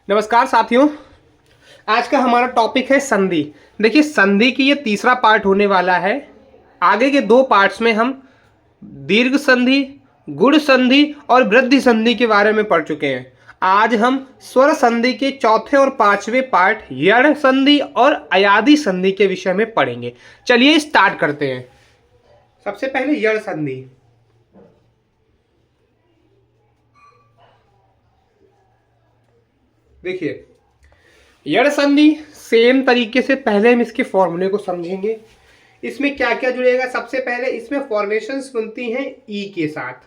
नमस्कार साथियों। आज का हमारा टॉपिक है संधि। देखिए, संधि की ये तीसरा पार्ट होने वाला है। आगे के दो पार्ट्स में हम दीर्घ संधि, गुण संधि और वृद्धि संधि के बारे में पढ़ चुके हैं। आज हम स्वर संधि के चौथे और पांचवें पार्ट यण संधि और अयादि संधि के विषय में पढ़ेंगे। चलिए स्टार्ट करते हैं। सबसे पहले यण संधि। देखिए, यण संधि सेम तरीके से पहले हम इसके फॉर्मूले को समझेंगे। इसमें क्या क्या जुड़ेगा? सबसे पहले इसमें फॉर्मेशंस बनती हैं ई के साथ।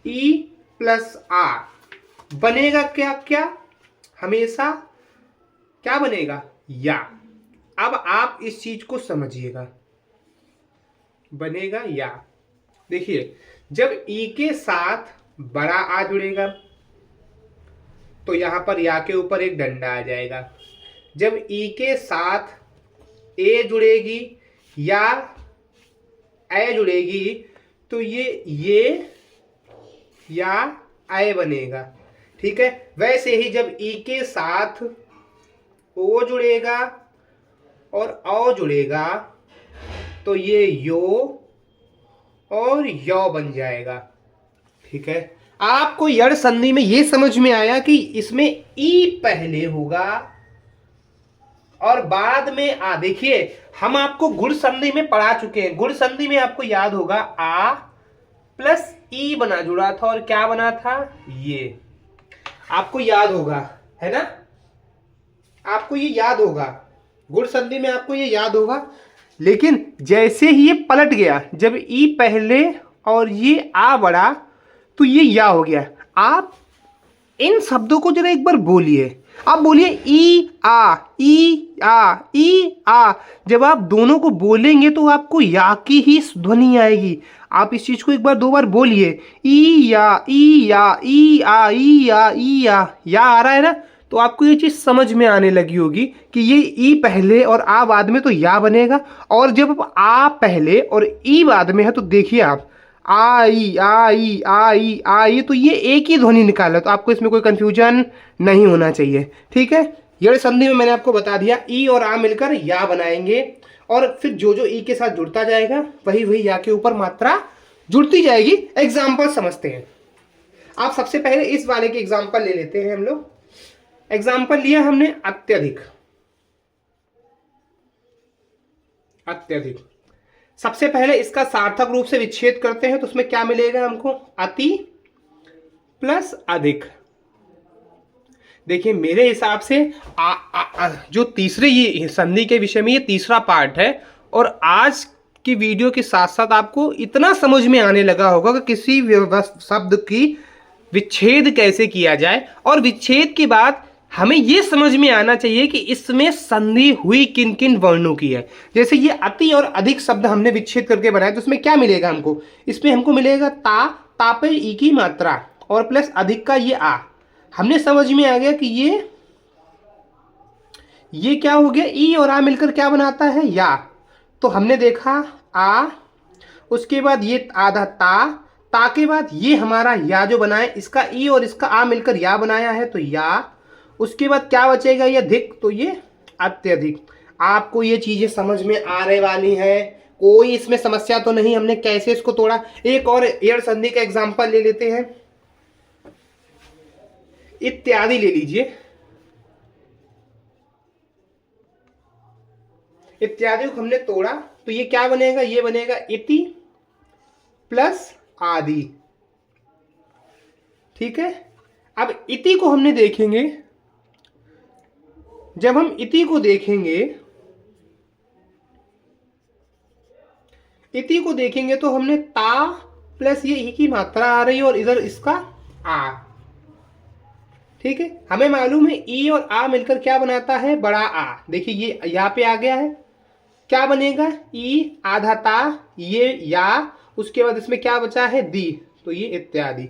ई प्लस आर बनेगा क्या क्या? हमेशा क्या बनेगा? या। अब आप इस चीज को समझिएगा, बनेगा या। देखिए, जब ई के साथ बड़ा आ जुड़ेगा तो यहां पर या के ऊपर एक डंडा आ जाएगा। जब ई के साथ ए जुड़ेगी या ए जुड़ेगी तो ये या ए बनेगा। ठीक है। वैसे ही जब ई के साथ ओ जुड़ेगा और औ जुड़ेगा तो ये यो और यौ बन जाएगा। ठीक है। आपको यण संधि में ये समझ में आया कि इसमें ई पहले होगा और बाद में आ। देखिए, हम आपको गुण संधि में पढ़ा चुके हैं। गुण संधि में आपको याद होगा आ प्लस ई बना जुड़ा था और क्या बना था? ये आपको याद होगा, है ना? आपको ये याद होगा, गुण संधि में आपको ये याद होगा। लेकिन जैसे ही ये पलट गया, जब ई पहले और ये आ बड़ा तो ये या हो गया। आप इन शब्दों को जरा एक बार बोलिए। आप बोलिए ई आ, ई आ, ई आ। जब आप दोनों को बोलेंगे तो आपको या की ही ध्वनि आएगी। आप इस चीज को एक बार दो बार बोलिए। ई या, ई या, ई आ, ई या, ई या आ रहा है ना? तो आपको ये चीज समझ में आने लगी होगी कि ये ई पहले और आ बाद में तो या बनेगा, और जब आ पहले और ई बाद में है तो देखिए आप आई आई आई आई, तो ये एक ही ध्वनि निकाला। तो आपको इसमें कोई कंफ्यूजन नहीं होना चाहिए। ठीक है। यण संधि में मैंने आपको बता दिया, ई और आ मिलकर या बनाएंगे और फिर जो जो ई के साथ जुड़ता जाएगा वही वही या के ऊपर मात्रा जुड़ती जाएगी। एग्जाम्पल समझते हैं। आप सबसे पहले इस वाले के एग्जाम्पल ले लेते हैं। हम लोग एग्जाम्पल लिया हमने अत्यधिक। अत्यधिक सबसे पहले इसका सार्थक रूप से विच्छेद करते हैं तो उसमें क्या मिलेगा हमको? अति प्लस अधिक। देखिए, मेरे हिसाब से जो तीसरे ये संधि के विषय में ये तीसरा पार्ट है, और आज की वीडियो के साथ साथ आपको इतना समझ में आने लगा होगा कि किसी शब्द की विच्छेद कैसे किया जाए, और विच्छेद के बाद हमें यह समझ में आना चाहिए कि इसमें संधि हुई किन किन वर्णों की है। जैसे ये अति और अधिक शब्द हमने विच्छेद करके बनाया तो उसमें क्या मिलेगा हमको? इसमें हमको मिलेगा ता पे ई की मात्रा और प्लस अधिक का ये आ। हमने समझ में आ गया कि ये क्या हो गया? ई और आ मिलकर क्या बनाता है? या। तो हमने देखा आ, उसके बाद ये आधा ता के बाद ये हमारा या जो बनाया, इसका ई और इसका आ मिलकर या बनाया है तो या। उसके बाद क्या बचेगा? ये अधिक, तो ये अत्यधिक। आपको ये चीजें समझ में आने वाली है, कोई इसमें समस्या तो नहीं। हमने कैसे इसको तोड़ा? एक और यण संधि का एग्जांपल ले लेते हैं। इत्यादि ले लीजिए। इत्यादि को हमने तोड़ा तो ये क्या बनेगा? ये बनेगा इति प्लस आदि। ठीक है। अब इति को हमने देखेंगे। जब हम इति को देखेंगे, इति को देखेंगे तो हमने ता प्लस ये ई की मात्रा आ रही है और इधर इसका आ। ठीक है। हमें मालूम है ई और आ मिलकर क्या बनाता है? बड़ा आ। देखिए, ये यहाँ पे आ गया है। क्या बनेगा? ई आधा ता, ये या, उसके बाद इसमें क्या बचा है? दी, तो ये इत्यादि।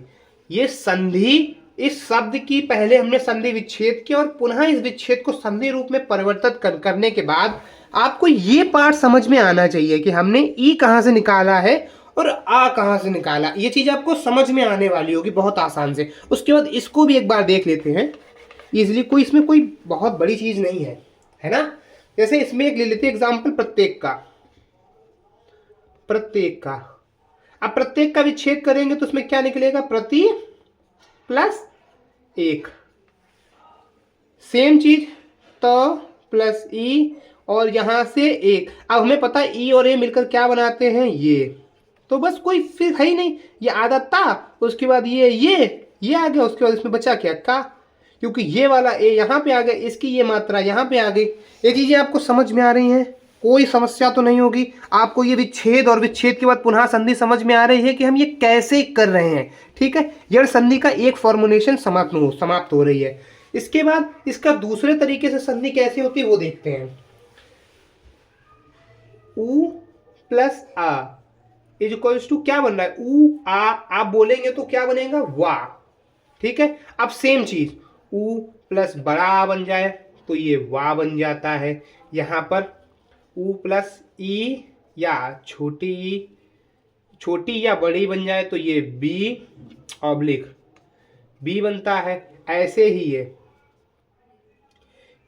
ये संधि, इस शब्द की पहले हमने संधि विच्छेद किया और पुनः इस विच्छेद को संधि रूप में परिवर्तित करने के बाद आपको ये पार्ट समझ में आना चाहिए कि हमने ई कहां से निकाला है और आ कहां से निकाला। ये चीज आपको समझ में आने वाली होगी बहुत आसान से। उसके बाद इसको भी एक बार देख लेते हैं। इजीली, कोई इसमें कोई बहुत बड़ी चीज नहीं है ना। जैसे इसमें एक ले लेते हैं एग्जाम्पल प्रत्येक का। प्रत्येक का, अब प्रत्येक का विच्छेद करेंगे तो उसमें क्या निकलेगा, प्रति प्लस एक। सेम चीज तो प्लस ई और यहां से एक। अब हमें पता है ई और ए मिलकर क्या बनाते हैं, ये। तो बस कोई फिर है ही नहीं, ये आधा था, उसके बाद ये आ गया, उसके बाद इसमें बचा क्या, का। क्योंकि ये वाला ए यहाँ पे आ गया, इसकी ये मात्रा यहाँ पे आ गई। ये चीजें आपको समझ में आ रही हैं, कोई समस्या तो नहीं होगी आपको। ये विच्छेद और विच्छेद के बाद पुनः संधि समझ में आ रही है कि हम ये कैसे कर रहे हैं, ठीक है। यड़ संधि का एक फॉर्मुलेशन समाप्त हो रही है। इसके बाद इसका दूसरे तरीके से संधि कैसे होती है वो देखते हैं। उ प्लस आ इज इक्वल्स टू क्या बन रहा है, उ आ, आप बोलेंगे तो क्या बनेगा, वा, ठीक है। अब सेम चीज उ प्लस बड़ा आ बन जाए तो ये वा बन जाता है। यहां पर उ प्लस ई या छोटी या बड़ी बन जाए तो ये बी ऑब्लिक बी बनता है। ऐसे ही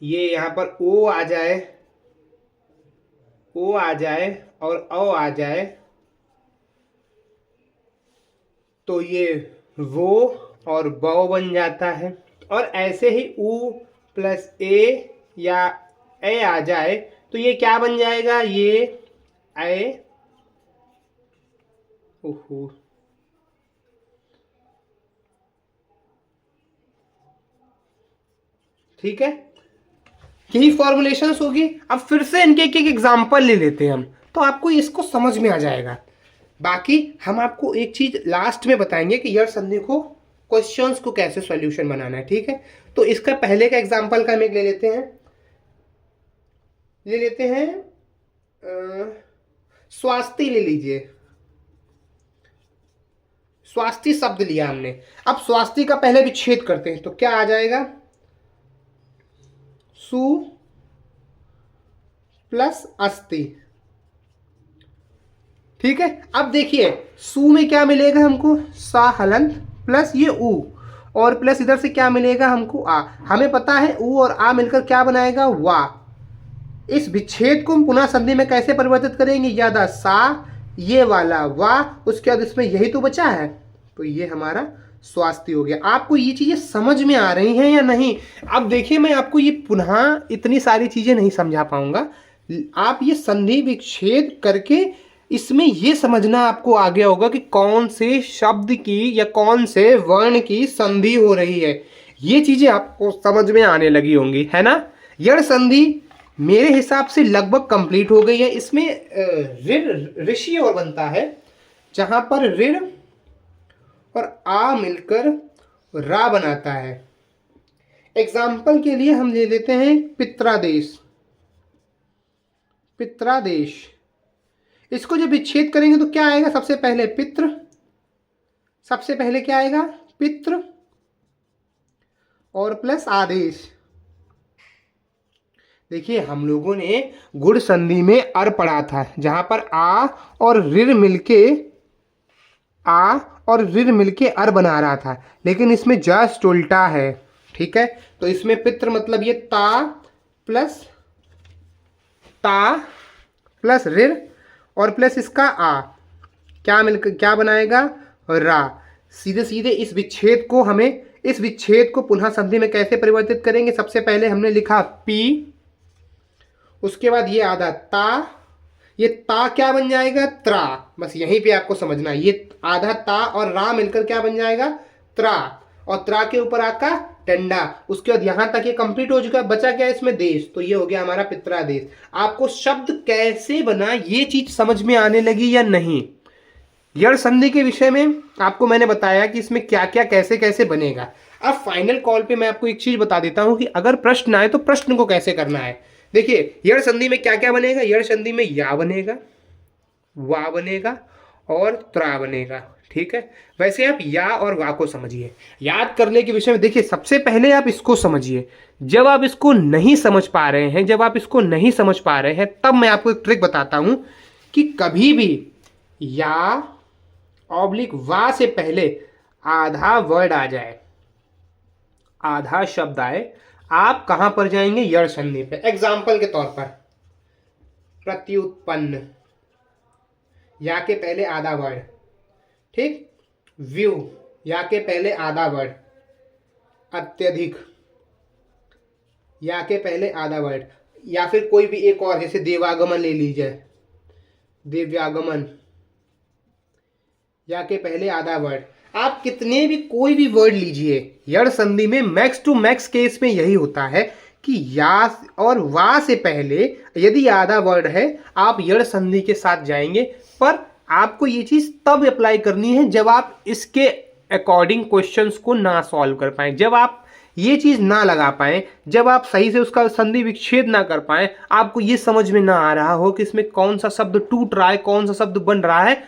ये यहां पर ओ आ जाए और औ आ जाए तो ये वो और बौ बन जाता है। और ऐसे ही उ प्लस ए या ए आ जाए तो ये क्या बन जाएगा, ये ए। ओहो, ठीक है, यही फॉर्मुलेशंस होगी। अब फिर से इनके एक एक एग्जाम्पल ले लेते हैं हम, तो आपको इसको समझ में आ जाएगा। बाकी हम आपको एक चीज लास्ट में बताएंगे कि यड़ संधि को क्वेश्चंस को कैसे सॉल्यूशन बनाना है, ठीक है। तो इसका पहले का एग्जाम्पल का हम एक ले लेते हैं स्वास्थ्य ले लीजिए। स्वास्थ्य शब्द लिया हमने। अब स्वास्थ्य का पहले विच्छेद करते हैं तो क्या आ जाएगा, सु प्लस अस्ति, ठीक है। अब देखिए सु में क्या मिलेगा हमको, सा हलंत प्लस ये उ और प्लस इधर से क्या मिलेगा हमको, आ। हमें पता है उ और आ मिलकर क्या बनाएगा, वा। इस विच्छेद को हम पुनः संधि में कैसे परिवर्तित करेंगे, याद, सा ये वाला वा, उसके बाद इसमें यही तो बचा है, तो ये हमारा स्वास्थ्य हो गया। आपको ये चीजें समझ में आ रही हैं या नहीं। अब देखिए मैं आपको ये पुनः इतनी सारी चीजें नहीं समझा पाऊंगा, आप ये संधि विच्छेद करके इसमें ये समझना आपको आ गया होगा कि कौन से शब्द की या कौन से वर्ण की संधि हो रही है। ये चीजें आपको समझ में आने लगी होंगी, है ना। यड़ संधि मेरे हिसाब से लगभग कंप्लीट हो गई है। इसमें ऋण ऋषि और बनता है, जहां पर ऋण और आ मिलकर रा बनाता है। एग्जाम्पल के लिए हम ले लेते हैं पित्रादेश। पित्रादेश, इसको जब विच्छेद करेंगे तो क्या आएगा, सबसे पहले पितृ, सबसे पहले क्या आएगा, पितृ और प्लस आदेश। देखिए हम लोगों ने गुण संधि में अर पढ़ा था, जहां पर आ और ऋण मिलके अर बना रहा था, लेकिन इसमें जस्ट उल्टा है, ठीक है। तो इसमें पितृ मतलब ये ता प्लस ऋण और प्लस इसका आ, क्या मिलकर क्या बनाएगा, रा। सीधे सीधे इस विच्छेद को पुनः संधि में कैसे परिवर्तित करेंगे, सबसे पहले हमने लिखा पी, उसके बाद ये आधा ता, ये ता क्या बन जाएगा, त्रा। बस यहीं पे आपको समझना है, ये आधा ता और रा मिलकर क्या बन जाएगा, त्रा, और त्रा के ऊपर आका डंडा। उसके बाद यहां तक ये कंप्लीट हो चुका है, बचा क्या इसमें देश, तो ये हो गया हमारा पित्रादेश। आपको शब्द कैसे बना ये चीज समझ में आने लगी या नहीं। यड़ संधि के विषय में आपको मैंने बताया कि इसमें क्या क्या कैसे कैसे बनेगा। अब फाइनल कॉल पे मैं आपको एक चीज बता देता हूं कि अगर प्रश्न आए तो प्रश्न को कैसे करना है। देखिए यड़ संधि में क्या क्या बनेगा, यड़ संधि में या बनेगा, वा बनेगा और त्रा बनेगा, ठीक है। वैसे आप या और वा को समझिए। याद करने के विषय में देखिए सबसे पहले आप इसको समझिए। जब आप इसको नहीं समझ पा रहे हैं, तब मैं आपको एक ट्रिक बताता हूं कि कभी भी या ऑब्लिक वा से पहले आधा वर्ड आ जाए, आधा शब्द आए, आप कहां पर जाएंगे? यड़ संधि पे। एग्जाम्पल के तौर पर प्रत्युत्पन्न, या के पहले आधा वर्ड, ठीक। व्यू, या के पहले आधा वर्ड। अत्यधिक, या के पहले आधा वर्ड। या फिर कोई भी एक और, जैसे देवागमन ले लीजिए, दिव्यागमन, या के पहले आधा वर्ड। आप कितने भी कोई भी वर्ड लीजिए, यड़ संधि में मैक्स टू मैक्स केस में यही होता है कि या और वा से पहले यदि आधा वर्ड है, आप यड़ संधि के साथ जाएंगे। पर आपको ये चीज तब अप्लाई करनी है जब आप इसके अकॉर्डिंग क्वेश्चंस को ना सॉल्व कर पाए, जब आप ये चीज ना लगा पाए, जब आप सही से उसका संधि विच्छेद ना कर पाए, आपको ये समझ में ना आ रहा हो कि इसमें कौन सा शब्द टूट रहा है, कौन सा शब्द बन रहा है,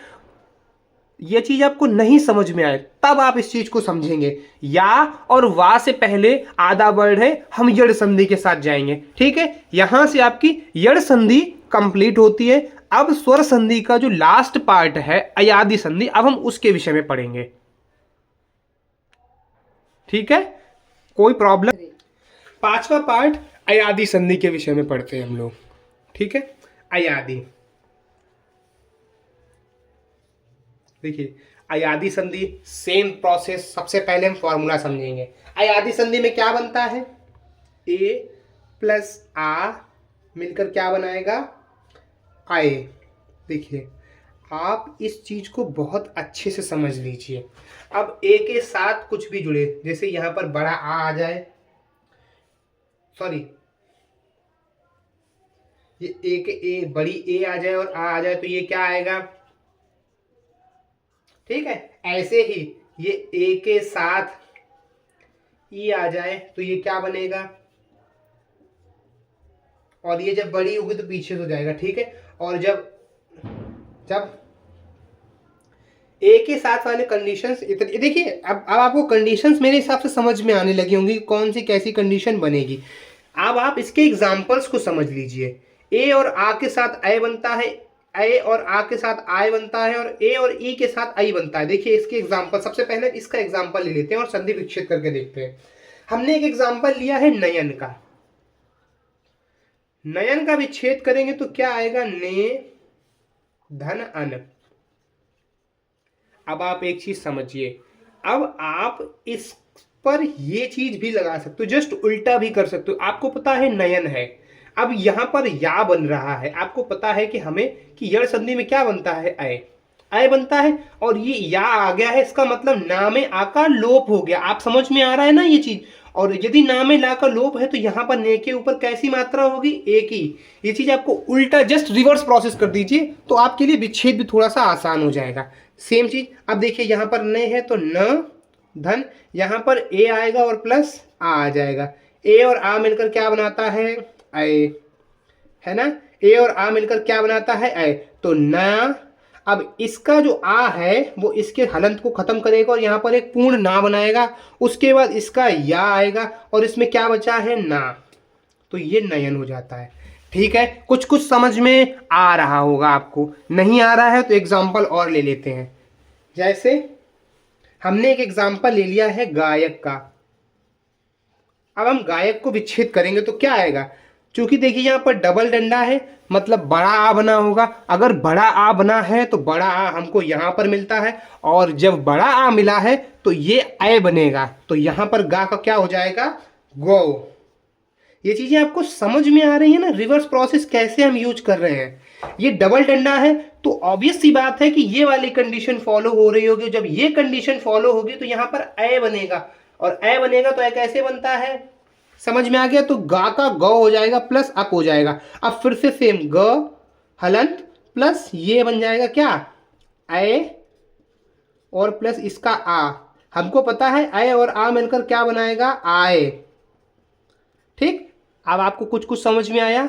ये चीज आपको नहीं समझ में आए, तब आप इस चीज को समझेंगे। या और वा से पहले आधा वर्ड है, हम यड़ संधि के साथ जाएंगे, ठीक है। यहां से आपकी यड़ संधि कंप्लीट होती है। अब स्वर संधि का जो लास्ट पार्ट है अयादि संधि, अब हम उसके विषय में पढ़ेंगे, ठीक है। कोई प्रॉब्लम? पांचवा पार्ट अयादि संधि के विषय में पढ़ते हैं हम लोग, ठीक है। अयादि, देखिए अयादि संधि सेम प्रोसेस। सबसे पहले हम फॉर्मूला समझेंगे। अयादि संधि में क्या बनता है? ए प्लस आ मिलकर क्या बनाएगा? आए। देखिए आप इस चीज को बहुत अच्छे से समझ लीजिए। अब ए के साथ कुछ भी जुड़े, जैसे यहां पर बड़ा आ जाए, सॉरी ये ए के ए बड़ी ए आ जाए और आ जाए, तो ये क्या आएगा? ठीक है। ऐसे ही ये ए के साथ ई आ जाए तो ये क्या बनेगा? और ये जब बड़ी होगी तो पीछे हो जाएगा, ठीक है। और जब ए के साथ वाले कंडीशंस इतने, देखिए अब आपको कंडीशंस मेरे हिसाब से समझ में आने लगी होंगी, कौन सी कैसी कंडीशन बनेगी। अब आप इसके एग्जांपल्स को समझ लीजिए। ए और आ के साथ ए बनता है, ए और आ के साथ आय बनता है, और ए और ई के साथ आई बनता है। देखिए इसके एग्जांपल, सबसे पहले इसका एग्जांपल ले लेते हैं और संधि विच्छेद करके देखते हैं। हमने एक एग्जांपल लिया है नयन का। नयन का विच्छेद करेंगे तो क्या आएगा? ने धन अन। अब आप एक चीज समझिए, अब आप इस पर ये चीज भी लगा सकते हो, जस्ट उल्टा भी कर सकते हो। आपको पता है नयन है, अब यहां पर या बन रहा है, आपको पता है कि हमें कि यड़ संधि में क्या बनता है? अय, अय बनता है, और ये या आ गया है, इसका मतलब ना में आ का लोप हो गया। आप समझ में आ रहा है ना ये चीज? और यदि ना में ला का लोप है तो यहां पर ने के ऊपर कैसी मात्रा होगी? एक ही। ये चीज आपको उल्टा जस्ट रिवर्स प्रोसेस कर दीजिए तो आपके लिए विच्छेद भी थोड़ा सा आसान हो जाएगा। सेम चीज अब देखिए, यहां पर न है तो न धन, यहां पर ए आएगा और प्लस आ जाएगा। ए और आ मिलकर क्या बनाता है? अय, है ना। ए और आ मिलकर क्या बनाता है? अय। तो न, अब इसका जो आ है वो इसके हलंत को खत्म करेगा और यहाँ पर एक पूर्ण ना बनाएगा। उसके बाद इसका या आएगा और इसमें क्या बचा है? ना। तो ये नयन हो जाता है, ठीक है। कुछ कुछ समझ में आ रहा होगा आपको, नहीं आ रहा है तो एग्जाम्पल और ले लेते हैं। जैसे हमने एक एग्जाम्पल ले लिया है गायक का। अब हम गायक को विच्छेद करेंगे तो क्या आएगा? क्योंकि देखिए यहाँ पर डबल डंडा है, मतलब बड़ा आ बना होगा। अगर बड़ा आ बना है तो बड़ा आ हमको यहाँ पर मिलता है, और जब बड़ा आ मिला है तो ये अय बनेगा, तो यहाँ पर गा का क्या हो जाएगा? गौ। ये चीजें आपको समझ में आ रही है ना, रिवर्स प्रोसेस कैसे हम यूज कर रहे हैं। ये डबल डंडा है तो ऑब्वियस सी बात है कि ये वाली कंडीशन फॉलो हो रही होगी। जब ये कंडीशन फॉलो होगी तो यहाँ पर अय बनेगा, और अय बनेगा तो अय कैसे बनता है? समझ में आ गया? तो गा का गौ हो जाएगा प्लस अप हो जाएगा। अब फिर से सेम ग हलंत प्लस ये बन जाएगा क्या? अय और प्लस इसका आ। हमको पता है अय और आ मिलकर क्या बनाएगा? आए, ठीक। अब आपको कुछ कुछ समझ में आया?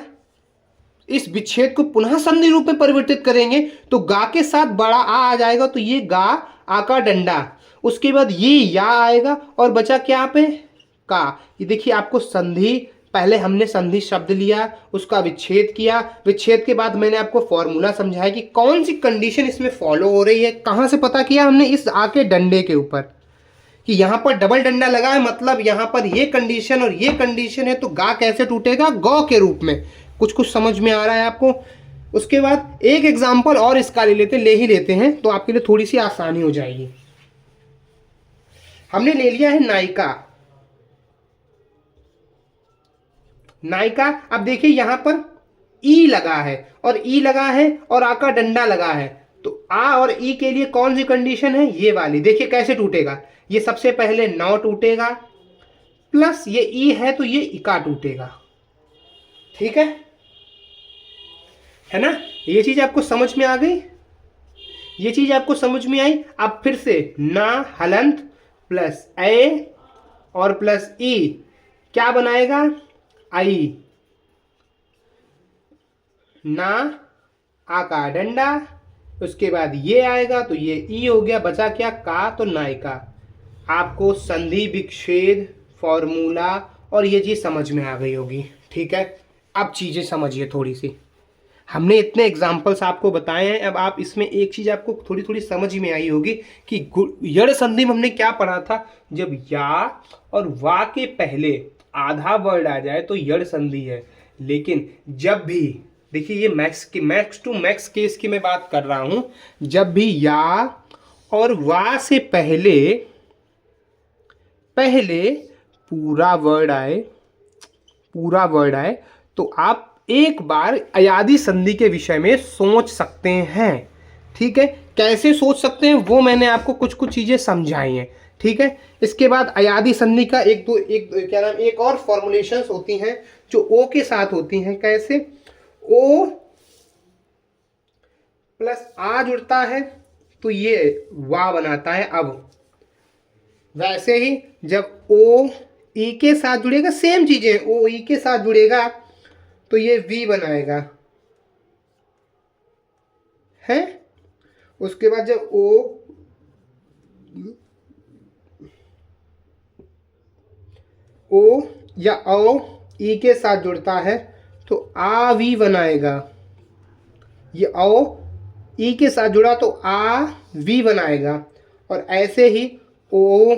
इस विच्छेद को पुनः संधि रूप में परिवर्तित करेंगे तो गा के साथ बड़ा आ जाएगा, तो ये गा आ का डंडा, उसके बाद ये या आएगा और बचा क्या पे? का। ये देखिए आपको संधि, पहले हमने संधि शब्द लिया, उसका विच्छेद किया, विच्छेद के बाद मैंने आपको फॉर्मूला समझाया कि कौन सी कंडीशन इसमें फॉलो हो रही है। कहां से पता किया हमने? इस आ के डंडे के ऊपर, कि यहाँ पर डबल डंडा लगा है, मतलब यहाँ पर ये कंडीशन और ये कंडीशन है, तो गा कैसे टूटेगा, गौ के रूप में। कुछ कुछ समझ में आ रहा है आपको। उसके बाद एक एग्जाम्पल और इसका ले ही लेते हैं, तो आपके लिए थोड़ी सी आसानी हो जाएगी। हमने ले लिया है नायिका। नायिका, अब देखिए यहां पर ई लगा है और ई लगा है और आ का डंडा लगा है, तो आ और ई के लिए कौन सी कंडीशन है, ये वाली। देखिए कैसे टूटेगा, ये सबसे पहले नौ टूटेगा, प्लस ये ई है तो ये इका टूटेगा। ठीक है ना। ये चीज आपको समझ में आ गई, ये चीज आपको समझ में आई। अब फिर से ना हलंत प्लस ए और प्लस ई क्या बनाएगा, आई। ना आ का डंडा, उसके बाद ये आएगा तो ये ई हो गया, बचा क्या, का, तो नायिका। आपको संधि विच्छेद फॉर्मूला और ये चीज समझ में आ गई होगी। ठीक है, अब चीजें समझिए थोड़ी सी। हमने इतने एग्जाम्पल्स आपको बताए हैं, अब आप इसमें एक चीज आपको थोड़ी थोड़ी समझ में आई होगी कि यड़ संधि में हमने क्या पढ़ा था। जब या और वा के पहले आधा वर्ड आ जाए तो यड़ संधि है। लेकिन जब भी, देखिए ये मैक्स टू मैक्स केस की मैं बात कर रहा हूं, जब भी या और वा से पहले पूरा वर्ड आए तो आप एक बार अयादी संधि के विषय में सोच सकते हैं। ठीक है, कैसे सोच सकते हैं वो मैंने आपको कुछ कुछ चीजें समझाई हैं। ठीक है, इसके बाद अयादी संधि का एक और फॉर्मुलेशंस होती हैं जो ओ के साथ होती हैं। कैसे, ओ प्लस आ जुड़ता है तो ये वा बनाता है। अब वैसे ही जब ओ ई के साथ जुड़ेगा, सेम चीजें, ओ ई के साथ जुड़ेगा तो ये वी बनाएगा है। उसके बाद जब ओ या ओ ई के साथ जुड़ता है तो आ वी बनाएगा। ये ओ ई के साथ जुड़ा तो आ वी बनाएगा। और ऐसे ही ओ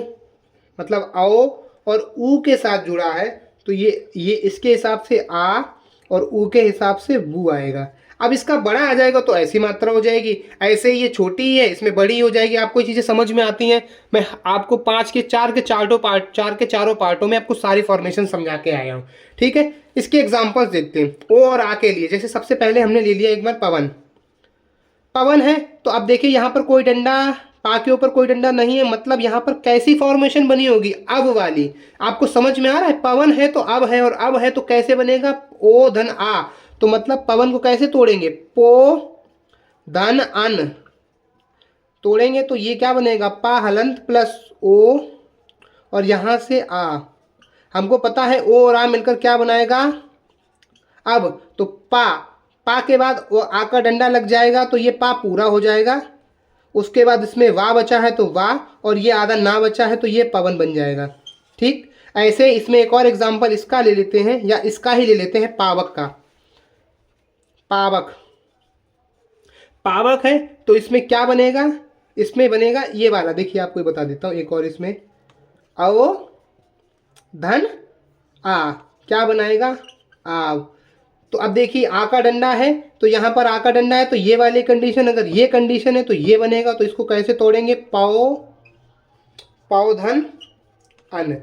मतलब ओ और ऊ के साथ जुड़ा है तो ये इसके हिसाब से आ और ऊ के हिसाब से वू आएगा। अब इसका बड़ा आ जाएगा तो ऐसी मात्रा हो जाएगी, ऐसे ही ये छोटी है इसमें बड़ी हो जाएगी। आपको ये चीज़ें समझ में आती हैं। मैं आपको चार के चारों पार्टों में आपको सारी फॉर्मेशन समझा के आया हूँ। ठीक है, इसके एग्जाम्पल्स देखते हैं। ओ और आ के लिए जैसे सबसे पहले हमने ले लिया एक बार पवन है, तो अब देखिए यहाँ पर कोई डंडा, पा के ऊपर कोई डंडा नहीं है, मतलब यहाँ पर कैसी फॉर्मेशन बनी होगी, अब वाली। आपको समझ में आ रहा है, पवन है तो अब है और अब है तो कैसे बनेगा, ओ धन आ, तो मतलब पवन को कैसे तोड़ेंगे, पो धन अन तोड़ेंगे तो ये क्या बनेगा, पा हलंत प्लस ओ और यहाँ से आ। हमको पता है ओ और आ मिलकर क्या बनाएगा, अब तो पा के बाद वो आ का डंडा लग जाएगा तो ये पा पूरा हो जाएगा। उसके बाद इसमें वा बचा है तो वा, और ये आधा ना बचा है तो ये पवन बन जाएगा। ठीक, ऐसे इसमें एक और एग्जांपल इसका ले लेते हैं, या इसका ही ले लेते हैं, पावक का। पावक है तो इसमें क्या बनेगा, इसमें बनेगा ये वाला। देखिए आपको बता देता हूँ एक और, इसमें आओ धन आ क्या बनाएगा, आव। तो अब देखिए आ का डंडा है तो यहाँ पर आ का डंडा है तो ये वाली कंडीशन, अगर ये कंडीशन है तो ये बनेगा। तो इसको कैसे तोड़ेंगे, पाओ धन अन।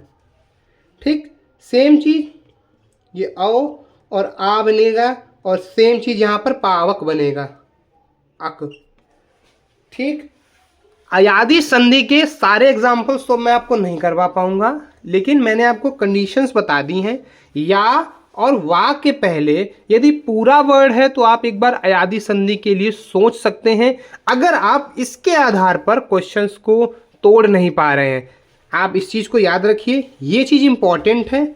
ठीक, सेम चीज ये आओ और आ बनेगा, और सेम चीज यहाँ पर पावक बनेगा, अक। ठीक, अयादी संधि के सारे एग्जाम्पल्स तो मैं आपको नहीं करवा पाऊंगा, लेकिन मैंने आपको कंडीशंस बता दी हैं। या और वा के पहले यदि पूरा वर्ड है तो आप एक बार अयादी संधि के लिए सोच सकते हैं। अगर आप इसके आधार पर क्वेश्चंस को तोड़ नहीं पा रहे हैं, आप इस चीज़ को याद रखिए, ये चीज़ इंपॉर्टेंट है।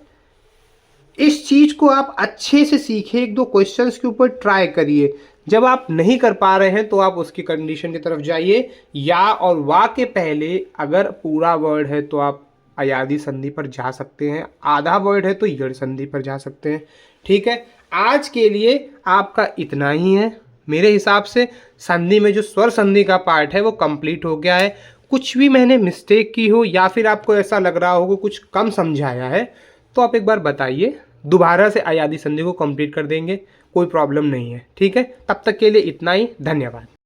इस चीज़ को आप अच्छे से सीखिए, एक दो क्वेश्चंस के ऊपर ट्राई करिए। जब आप नहीं कर पा रहे हैं तो आप उसकी कंडीशन की तरफ जाइए। या और वा के पहले अगर पूरा वर्ड है तो आप अयादी संधि पर जा सकते हैं, आधा वर्ड है तो यड़ संधि पर जा सकते हैं। ठीक है, आज के लिए आपका इतना ही है। मेरे हिसाब से संधि में जो स्वर संधि का पार्ट है वो कंप्लीट हो गया है। कुछ भी मैंने मिस्टेक की हो या फिर आपको ऐसा लग रहा हो कि कुछ कम समझाया है तो आप एक बार बताइए, दोबारा से अयादी संधि को कंप्लीट कर देंगे, कोई प्रॉब्लम नहीं है। ठीक है, तब तक के लिए इतना ही, धन्यवाद।